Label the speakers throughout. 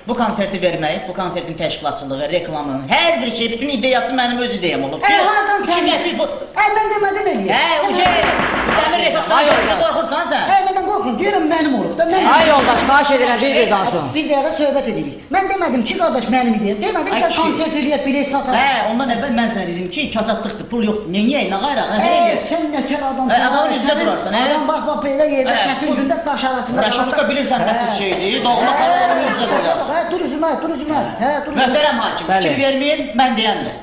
Speaker 1: bu konserti vermək, bu konsertin təşkilatçılığı, reklamı, hər bir şey, bütün ideyası mənim öz ideyam olub.
Speaker 2: Hardan sən? Əldən demədim eləyəm.
Speaker 1: O şey, Dəmir Rəşaddan görünce qorxursan sən?
Speaker 2: Nədən qorxurum? Deyirəm mənim olub da.
Speaker 3: Ay yoldaş, xahiş edirəm, bir danışın.
Speaker 2: Bir dəqiqə söhbət edirik. Mən demədim ki, qardaş mənim ideyam. Demədim ki, konsert eləyək, bilet satarım.
Speaker 1: Ondan əvvəl mən sənə dedim ki, kasatlıqdır, pul yoxdur, neyək, nə qayraq,
Speaker 2: sən nətər adamsan.
Speaker 1: Adamın üzrə durarsan,
Speaker 2: Adam bax, belə yerdə, çətin gündə daş arasında.
Speaker 1: Rəşadlıqda bilirsən nətiz şeydir, doğma qaraların üzrə qoyar.
Speaker 2: Dur üzümə.
Speaker 1: Möhtərəm hakim, fikir verməyin, mən deyəndir.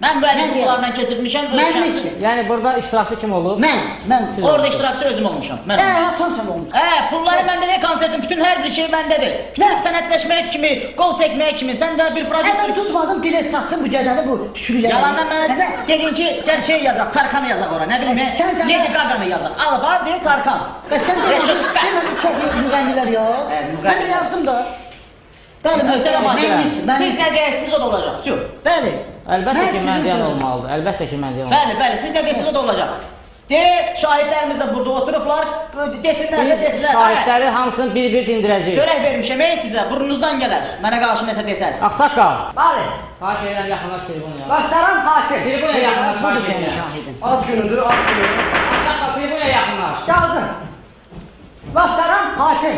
Speaker 1: Mən bu əlifqalarla keçirmişəm, öz şəxsi.
Speaker 3: Yəni burada iştirakçı kim olub?
Speaker 2: Mən.
Speaker 1: Orada iştirakçı özüm olmuşam.
Speaker 2: Haçan sən olmuşsun.
Speaker 1: Pulları məndədir, konsertin bütün hər bir şey məndədir. Bütün sənətləşmək kimi, qol çəkmək kimi, sən də bir proyekt...
Speaker 2: Mən tutmadım, bilet satsın bu gədəni, bu tükürü gədəni.
Speaker 1: Yalandan mənə dedin ki, gəl şey yazaq, Tarkanı yazaq ora, nə bilmə, Lady Gaga'nı yazaq. Alıb abi, bir Tarkan.
Speaker 2: Sən demədim, çox müğənnilər yaz. Mən də yazdım da.
Speaker 1: Bəli, möhtərəm hakim. Siz nə deyirsiniz, o da olacaq.
Speaker 2: Bəli.
Speaker 3: Əlbəttə ki, mən deyən olmalıdır. Əlbəttə ki, mən deyən olmalıdır.
Speaker 1: Bəli, siz nə deyirsiniz, o da olacaq. Şahidlərimiz də burada oturublar, desinlər.
Speaker 3: Şahidləri hamısını bir-bir dindirəcək.
Speaker 1: Çörək vermişəm, sizə, burnunuzdan gələr. Mənə qarşı nəsə desəz.
Speaker 3: Ağsaqqal.
Speaker 2: Bəli.
Speaker 3: Xahiş edirəm, yaxınlaş telefonuna.
Speaker 2: Baxtaram hakim.
Speaker 3: Telefonuna yaxınlaş, xahiş edirəm.
Speaker 4: Ad günüdür, ad günü.
Speaker 3: Ağsaqqal, telefonuna yaxınlaş.
Speaker 2: Gəldim. Baxtaram hakim.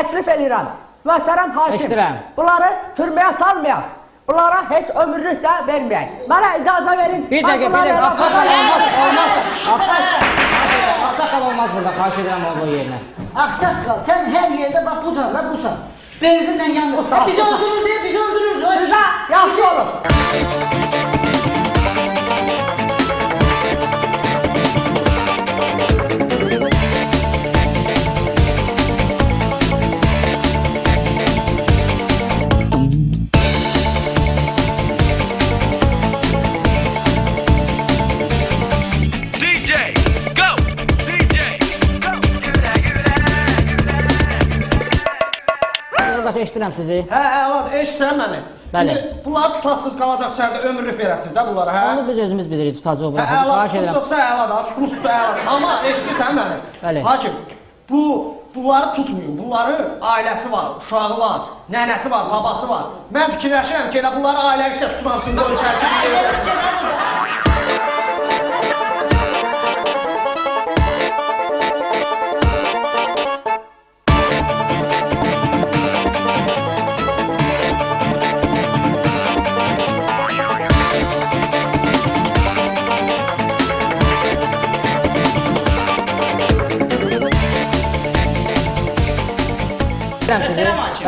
Speaker 2: Təklif eləyirəm. Möhtərəm hakim.
Speaker 3: Eşidirəm.
Speaker 2: Bunları türməyə salmayaq. Bunlara heç ömürlük də verməyək. Mənə icazə verin.
Speaker 3: Bir dəqiqə. Ağsaqqal olmaz. Ağsaqqal olmaz burada. Xahiş edirəm olduğu yerinə.
Speaker 2: Ağsaqqal, sən hər yerdə bax bu tarla busan. Benzinlə yanır. Bizi öldürür deyə bizi öldürür. Sizə yaxşı olun.
Speaker 3: Eşidirəm sizi.
Speaker 4: Əladır, eşitsən məni.
Speaker 3: Bəli.
Speaker 4: Bunları tutasız qalacaq içəridə ömürlük verəsiniz də bunlara, hə?
Speaker 3: Onu biz özümüz bilirik, tutacaq bıraxın.
Speaker 4: Əladır, tutsaqsa əladır, tutmuşsa əladır. Amma eşitirsən məni?
Speaker 3: Bəli.
Speaker 4: Hakim, bunları tutmayın. Bunları ailəsi var, uşağı var, nənəsi var, babası var. Mən fikirləşirəm ki, elə bunları ailəlikcə tutmamışsın, da ölçərkən.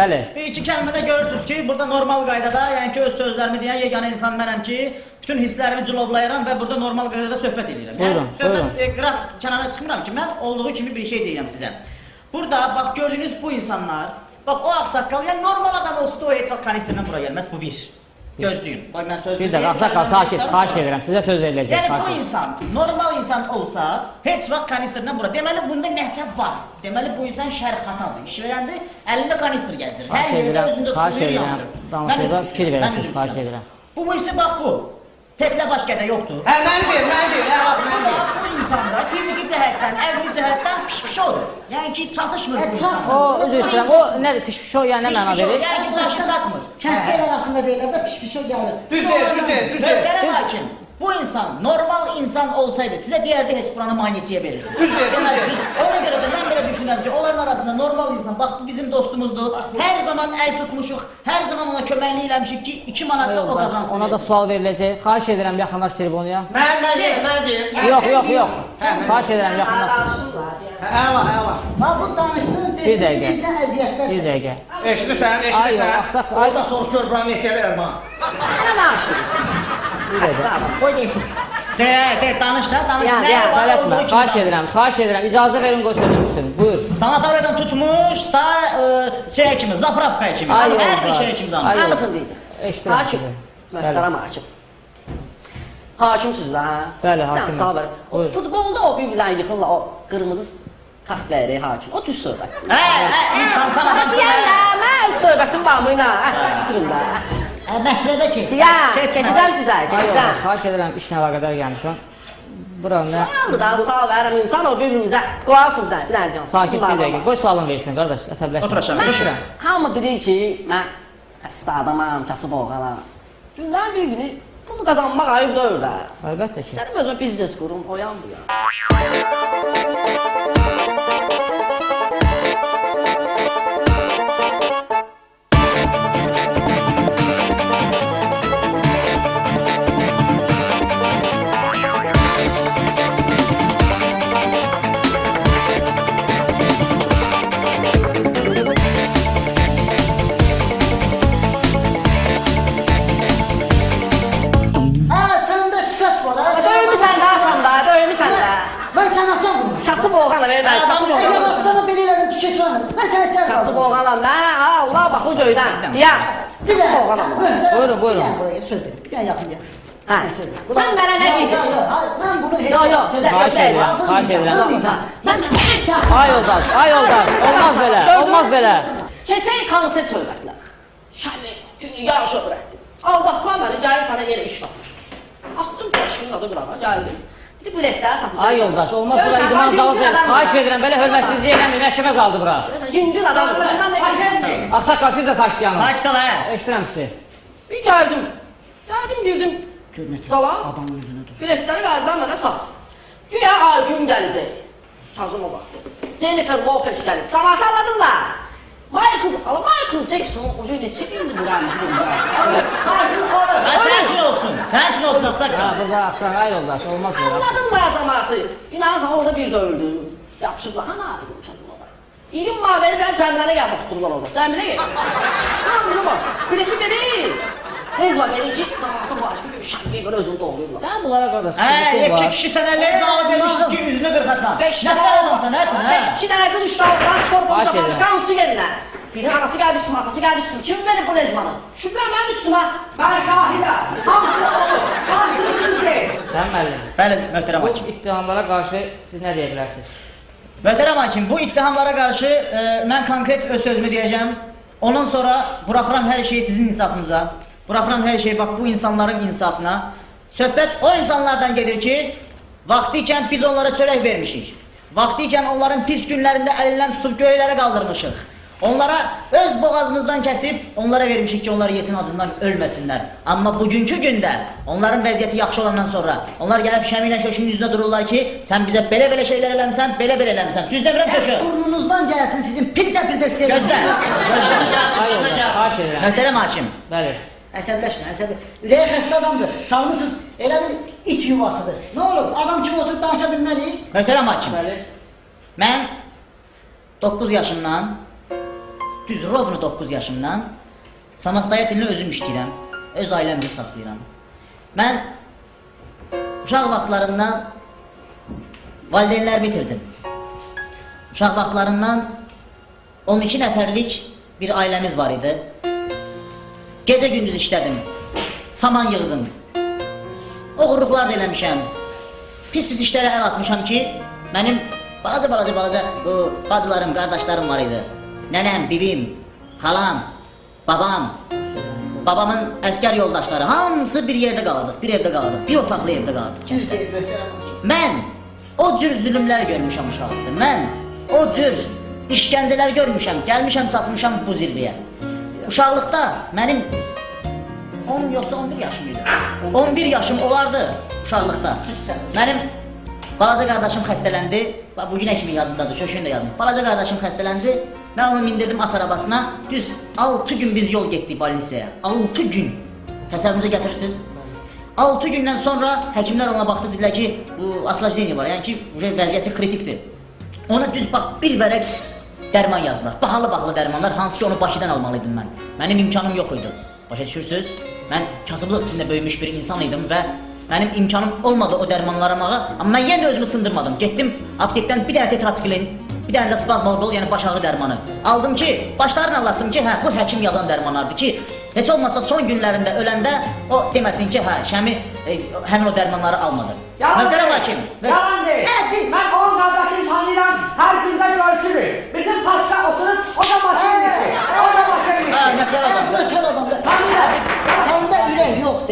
Speaker 3: Bəli.
Speaker 1: Bir iki kəlmədə görürsünüz ki, burada normal qaydada, yəni ki, öz sözlərimi deyən yeganə insan mənəm ki, bütün hisslərimi cılovlayıram və burada normal qaydada söhbət edirəm.
Speaker 3: Buyurun.
Speaker 1: Qraf kənara çıxmıram ki, mən olduğu kimi bir şey deyirəm sizə. Burada, bax, gördüyünüz bu insanlar, bax, o ağsaqqal, yəni normal adam olsa da o heç vaxt kanisterdən bura gəlməz, bu bir. Gözləyin. Bax, mən söz
Speaker 3: Bir də, ağsaqqal, sakit, xahiş edirəm, sizə söz veriləcək.
Speaker 1: Yəni, bu insan, normal insan olsa, heç vaxt kanisterdən bura. Deməli, bunda nəsə var. Deməli, bu insan şərxatadır. İş verəndə əlində kanister gəzdir. Hər yerdə özündə suyu yandır.
Speaker 3: Danışıqda fikir verirsiniz, xahiş edirəm.
Speaker 1: Bu isə bax bu. Petlə baş gədə yoxdur.
Speaker 4: Hə, mən deyir, əladır.
Speaker 1: Bu insanda fiziki cəhətdən, əqli cəhətdən piş-piş olur. Yəni ki, çatışmır bu insan.
Speaker 3: O, özür istəyirəm, o nədir, piş-pişo, yəni nə məna verir?
Speaker 1: Yəni ki, daşı çatmır.
Speaker 2: Kəndlər arasında deyirlər də piş-pişə gəlir.
Speaker 1: Möhtərəm hakim, bu insan normal insan olsaydı, sizə deyərdi heç buranı maniyetiyə verirsiniz. Ona görə də mən belə düşünürəm ki, onların arasında normal insan, bax bu bizim dostumuzdur, hər zaman əl tutmuşuq, hər zaman ona köməklik eləmişik ki, 2 manatda o qazansın.
Speaker 3: Ona da sual veriləcək, xahiş edirəm, yaxınlaş tribunuya.
Speaker 4: Mən deyir.
Speaker 3: Yox, xahiş edirəm, yaxınlaş.
Speaker 4: Əla.
Speaker 2: Bax, bu danışsın,
Speaker 3: Bir dəqiqə.
Speaker 2: bizdən əziyyətlər.
Speaker 3: Bir dəqiqə.
Speaker 4: Eşidirsən. Orada soruş gör, bana neçə verir bana.
Speaker 2: Mənə danışdırırsın. Qoy desin.
Speaker 1: Danış da,
Speaker 3: Bələtmə, xahiş edirəm, icazə verin, qoy sözümüzsün, buyur.
Speaker 1: Sanatoriyadan tutmuş da şey kimi, zapravkaya kimi, hər bir şey kimi danış.
Speaker 5: Hamısını deyəcəm.
Speaker 3: Eşidirəm
Speaker 5: Hakim,
Speaker 3: sizi.
Speaker 5: möhtərəm hakim. Hakimsiniz də, hə?
Speaker 3: Bəli, hakiməm.
Speaker 5: O futbolda o bir-birlərini yıxırlar, o qırmızı kart verir hakim. O düz söhbət.
Speaker 1: İnsan sana
Speaker 5: Deyən də, mən öz söhbətim var mı ilə, bəşdirin də.
Speaker 2: Mətləbə keç.
Speaker 5: Ya,
Speaker 1: Keçmə.
Speaker 5: keçəcəm sizə,
Speaker 3: Ay
Speaker 5: keçəcəm.
Speaker 3: yoldaş, xahiş edirəm işlə əlaqədar gəlmişəm. Bura nə?
Speaker 5: Sualdır da, sual verirəm insan o bir-birimizə. Qoyarsın bir dənə can.
Speaker 3: Sakit bir dəqiqə. Qoy sualını versin qardaş, əsəbləşmə.
Speaker 1: Otur aşağı.
Speaker 5: Mən hamı bilir ki, mən xəstə adamam, kasıb oğlanam. Gündən bir günü pul qazanmaq ayıb deyil də.
Speaker 3: Əlbəttə ki.
Speaker 5: İstədim özümə biznes qurum, o yan bu yan.
Speaker 2: Səndə sifət var.
Speaker 5: Döyümüsən də atam da, döyümüsən də.
Speaker 2: Mən sənə açam bunu.
Speaker 5: Kasıb oğlanam, mən kasıb
Speaker 2: Elə
Speaker 5: oğlanam.
Speaker 2: başçana belə elədim ki, keç onu. Mən sənə çək.
Speaker 5: Kasıb oğlanam, mən Allah baxı göydən. Deyəm, kasıb oğlanam.
Speaker 3: Buyurun, buyurun.
Speaker 2: Söz ver. Gel yaxın gel.
Speaker 5: Hə, sən mənə nə deyəcəksən?
Speaker 2: Ben bunu...
Speaker 5: Yo, yo,
Speaker 3: Xahiş edirəm, xahiş edirəm.
Speaker 5: Sən mənə
Speaker 3: Ay yoldaş, ay yoldaş. Olmaz belə, olmaz belə.
Speaker 5: Keçək konsept söhbətlər. Şəmi, yarış öyrətdi. Aldatlar məni, gəlir sənə yenə iş tapmış. Atdım təşkilin adı qırağa, gəldim. Dedi, biletləri satacaq.
Speaker 3: Ay yoldaş, olmaz bura idman zalı deyil. Xahiş edirəm, belə hörmətsizliyə eləmir, məhkəmə qaldı bura.
Speaker 5: Görürsən, yüngül adamdır, bundan nə bilirsən?
Speaker 3: Ağsaqqal, siz də sakit yanın.
Speaker 1: Sakit ol hə.
Speaker 3: Eşidirəm sizi.
Speaker 5: Bir gəldim. Girdim. Zala.
Speaker 2: Adamın yüzünə dur.
Speaker 5: Biletləri verdilər mənə sat. Güya Aygün gələcək. Kazıma baxdı. Jennifer Lopez gəlib. Sabah anladınlar. Michael Jackson ucu neçə ildir bu rəhmətli.
Speaker 1: Ha, sənin üçün olsun. Sənin üçün olsun
Speaker 3: Ha,
Speaker 1: Ağsaqqal.
Speaker 3: burada axsaq, ay yoldaş, olmaz belə.
Speaker 5: Anladınlar cəmaatı. İnanırsan orada bir döyüldüm. Yapışıblar. Ha, nə yapdım Kazıma bak. 20 mabeli ben Cəmilə'ne gel baxdırlar orada. Cəmilə gel. Tamam, bak. Bileti verin. Tez var, beni iki cəmaatı var. Şəmkiyi böyle özünü doğruyurlar.
Speaker 3: Sən bunlara qardaş,
Speaker 1: Hə,
Speaker 3: sıkıntın
Speaker 1: iki
Speaker 3: var.
Speaker 1: kişi sənə lez alıb vermişsiniz ki, üzünü qırxasan.
Speaker 5: Beş
Speaker 1: Nə qədər adamsan, nə üçün, hə?
Speaker 5: 2 dənə qız 3 dənə oradan skorpon
Speaker 3: Baş
Speaker 5: sapanı
Speaker 3: verin.
Speaker 5: qamçı yerinə. Biri anası gəlmişsin, atası gəlmişsin. Kim verir bu lezmanı? Şübhə mənim üstümə. Mən şahidəm. Hamısı olur. Hamısı düz deyil.
Speaker 3: Sən müəllim.
Speaker 1: Bəli, möhtərəm
Speaker 3: Bu
Speaker 1: hakim.
Speaker 3: ittihamlara qarşı siz nə deyə bilərsiniz?
Speaker 1: Möhtərəm hakim, bu ittihamlara qarşı mən konkret öz sözümü deyəcəm. Ondan sonra buraxıram hər şeyi sizin insafınıza. Buraxıram hər şeyi bax bu insanların insafına. Söhbət o insanlardan gedir ki, vaxtikən biz onlara çörək vermişik. Vaxtikən onların pis günlərində əlindən tutub göylərə qaldırmışıq. Onlara öz boğazımızdan kəsib, onlara vermişik ki, onları yesin acından ölməsinlər. Amma bugünkü gündə onların vəziyyəti yaxşı olandan sonra onlar gəlib Şəmi ilə Şöşünün yüzünə dururlar ki, sən bizə belə-belə şeylər eləmişsən, belə-belə eləmişsən. Düz demirəm Şöşü?
Speaker 2: Burnunuzdan gəlsin sizin pirdə-pirdə
Speaker 1: Gözlə, gözlə.
Speaker 3: Ay yoldaş, xahiş edirəm.
Speaker 1: Möhtərəm hakim.
Speaker 3: Bəli.
Speaker 2: Əsəbləşmə, Ürəyi xəstə adamdır. Salmısınız, elə bir it yuvasıdır. Nə olur, adam kimi oturub danışa bilmərik?
Speaker 1: Möhtərəm hakim.
Speaker 3: Bəli.
Speaker 1: Mən 9 yaşımdan, düz rovnu 9 yaşımdan samastayətinlə özüm işləyirəm, öz ailəmizi saxlayıram. Mən uşaq vaxtlarından valideynlər bitirdim. Uşaq vaxtlarından 12 nəfərlik bir ailəmiz var idi. Gecə gündüz işlədim, saman yığdım, oğurluqlar da eləmişəm, pis-pis işlərə əl atmışam ki, mənim balaca bu bacılarım, qardaşlarım var idi. Nənəm, bibim, xalam, babam, babamın əskər yoldaşları, hamısı bir yerdə qalırdıq, bir evdə qalırdıq, bir otaqlı evdə qalırdıq. Mən o cür zülümlər görmüşəm uşaqlıqda, mən o cür işgəncələr görmüşəm, gəlmişəm, çatmışam bu zirvəyə. Uşaqlıqda mənim 10 yoxsa 11 yaşım idi. 11 yaşım olardı uşaqlıqda. Mənim balaca qardaşım xəstələndi, bugünə kimi yadımdadır, Şöşün də yadımdadır. Balaca qardaşım xəstələndi, mən onu mindirdim at arabasına, düz 6 gün biz yol getdik Balinsiyaya. 6 gün. Təsəvvürünüzə gətirirsiniz. 6 gündən sonra həkimlər ona baxdı, dedilər ki, bu aslajleniya var, yəni ki, vəziyyəti kritikdir. Ona düz bax, bir vərək dərman yazdılar. Bahalı dərmanlar, hansı ki onu Bakıdan almalıydım mən. Mənim imkanım yox idi. Başa düşürsünüz? Mən kasıblıq içində böyümüş bir insan idim və mənim imkanım olmadı o dərmanları almağa. Amma mən yenə də özümü sındırmadım. Getdim aptekdən bir dənə tetraskilin, bir dənə də spazmolgol, yəni baş ağı dərmanı aldım ki, başlarını anlattım ki, hə, bu həkim yazan dərmanlardır ki, heç olmasa son günlərində öləndə o deməsin ki, hə, Şəmi həmin o dərmanları almadı. Möhtərəm hakim.
Speaker 6: Yalan deyil. Ben onun kardeşini tanıyıram, her günde görüşürüz. Bizim parkta oturup o da maşın gitti. O da maşın gitti.
Speaker 1: Ha, nətər adam?
Speaker 2: Nökər adamdır.
Speaker 6: Tanıyıram.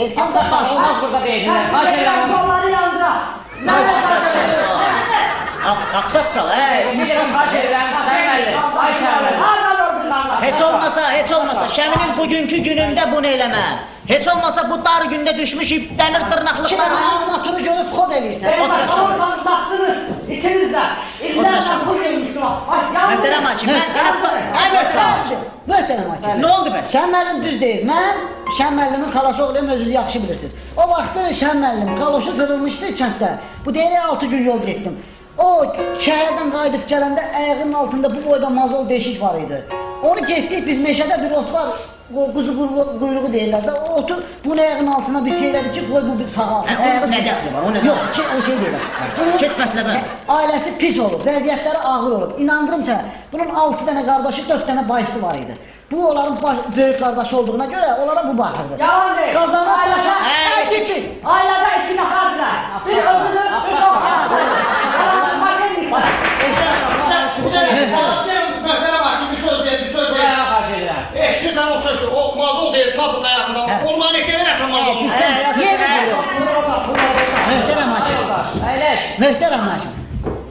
Speaker 2: Versən də daş.
Speaker 3: Olmaz burada benzinler. Xahiş
Speaker 6: Ben
Speaker 3: edirəm.
Speaker 6: kolları yandıra.
Speaker 1: Aksaqqal,
Speaker 3: Xahiş edirəm. Sayın müəllim. Xahiş edirəm.
Speaker 6: Hardan öldün lan?
Speaker 1: heç olmasa Şəminin bugünkü günündə bunu eləmə. Heç olmasa bu dar gündə düşmüş dəmir
Speaker 2: Kimə
Speaker 1: dırnaqlıqlarla
Speaker 2: armaturu görüb xod eləyirsən.
Speaker 6: Sen bak oradan sattınız. İçinizde. İllerden pul yemiştim. Ay
Speaker 1: Möhtərəm hakim,
Speaker 2: Möhtərəm hakim.
Speaker 1: Nə oldu bəs?
Speaker 2: Şən müəllim düz deyir. Mən Şən müəllimin xalası oğluyam, özünüz yaxşı bilirsiniz. O vaxtı Şən müəllim qaloşu cırılmışdı kənddə. Bu deyirək 6 gün yol getdim. O şəhərdən qayıdıb gələndə ayağının altında bu boyda mazol deşik var idi. Onu getdik biz meşədə bir ot var. Quzu quyruğu deyirlər də. O otu bunun ayağının altına bir şey elədi ki, qoy bu bir sağalsın.
Speaker 1: O nə dəxli var? O nə?
Speaker 2: Yox, o şey deyirəm.
Speaker 1: Keç mətləbə.
Speaker 2: Ailəsi pis olub, vəziyyətləri ağır olub. İnandırım sənə, bunun 6 dənə qardaşı, 4 dənə bacısı var idi. Bu onların böyük qardaşı olduğuna görə onlara bu baxırdı.
Speaker 6: Yalan deyil.
Speaker 2: Qazana taşa, gitti.
Speaker 6: Ailede iki neferdiler. Bir öbürü, bir doktor. Maşinlik var.
Speaker 4: Möhtərəm hakim, bir söz deyir, bir söz deyir.
Speaker 3: Xahiş edirəm.
Speaker 4: Eşidirsən o sözü, o mazol deyir, kapının ayağında. Ondan neçə verəsən mazolunu?
Speaker 2: Yeri görüyor. Möhtərəm hakim.
Speaker 3: Əyləş.
Speaker 2: Möhtərəm hakim.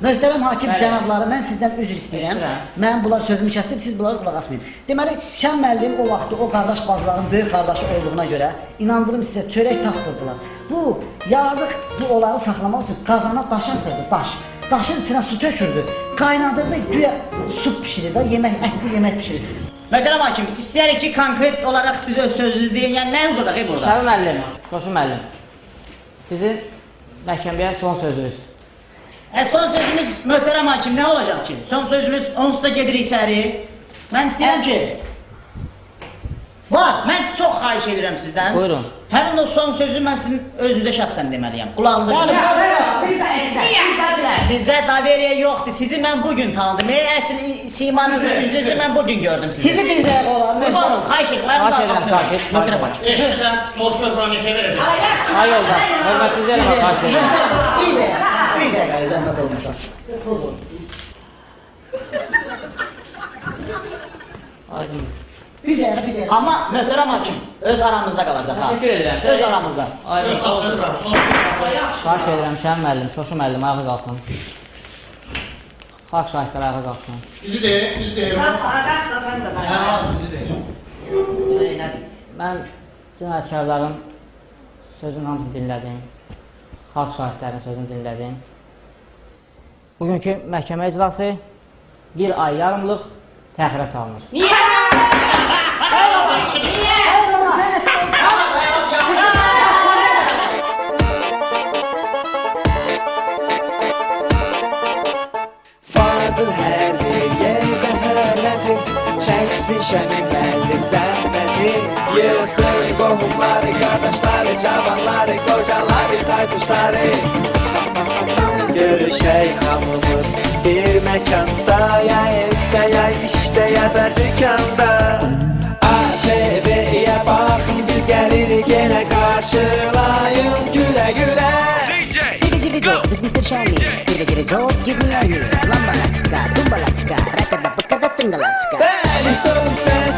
Speaker 2: Möhtərəm hakim cənabları, mən sizdən üzr istəyirəm. Mən bunlar sözümü kəsdim, siz bunlara qulaq asmayın. Deməli, Şən müəllim o vaxtı o qardaş bacıların böyük qardaşı olduğuna görə inandırım sizə çörək tapdırdılar. Bu yazıq bu onları saxlamaq üçün qazana daş atırdı, daş. Daşın içinə su tökürdü, qaynadırdı, güya su pişirir də, ətli yemək pişirir.
Speaker 1: Möhtərəm hakim, istəyərik ki, konkret olaraq siz öz sözünüzü deyin. Yəni nə uzadaq burada?
Speaker 3: Şəbi müəllim, Coşu müəllim. Sizin məhkəməyə son sözünüz.
Speaker 1: Son sözümüz möhtərəm hakim nə olacaq ki? Son sözümüz onsuz da gedir içəri. Mən istəyirəm ki, var, mən çox xahiş edirəm sizdən.
Speaker 3: Buyurun.
Speaker 1: Həmin o son sözü mən sizin özünüzə şəxsən deməliyəm. Qulağınıza
Speaker 6: Biz
Speaker 1: gəlin.
Speaker 6: de eşler. Biz de biler.
Speaker 1: Sizə daveriyə yoxdur. Sizi mən bugün tanıdım. Əsl simanızı, üzünüzü mən bugün gördüm sizi.
Speaker 2: Sizi bir dəqiqə olar.
Speaker 1: Qurban olun, xahiş edirəm.
Speaker 3: Xahiş edirəm, sakit.
Speaker 1: Möhtərəm hakim.
Speaker 4: Eşidirsən, soruş gör buna neçə verəcək.
Speaker 3: Ay yoldaş, hörmətsizlik eləmə, xahiş edirəm.
Speaker 2: Bir dəqiqə, zəhmət olmasa.
Speaker 3: Aydın.
Speaker 2: Bir dəqiqə.
Speaker 1: Amma möhtərəm hakim öz aramızda qalacaq. ha.
Speaker 3: Təşəkkür edirəm.
Speaker 1: Öz aramızda.
Speaker 3: Aydın.
Speaker 4: Sağ ol,
Speaker 3: Xahiş edirəm, Şəbi müəllim, Coşu müəllim, ayağa qalxın. Xalq şahidlər ayağa qalxsın.
Speaker 4: Bizi deyir, bizi deyir.
Speaker 6: Kalk da sen de ben.
Speaker 4: Hə, bizi deyir.
Speaker 3: Mən cinayətkarların sözünün hamısını dinlədim. Xalq şahidlərinin sözünü dinlədim. Bugünkü məhkəmə iclası bir ay yarımlıq təxirə salınır.
Speaker 7: Vardır hər bir yerdə hörməti, çəksin Şəmin müəllim zəhməti. Yığsın qohumları, qardaşları, cavanları, qocaları, taytuşları. Görüşək hamımız bir məkanda, ya evdə, ya işdə, ya da dükanda. ATV-yə baxın, biz gəlirik yenə qarşılayın gülə-gülə.
Speaker 8: Diggy go, this Mr. Shiny. Diggy go, give me your knee. Lambalatska, tumbalatska, rakada bakada tingalatska.
Speaker 7: Bəli, söhbət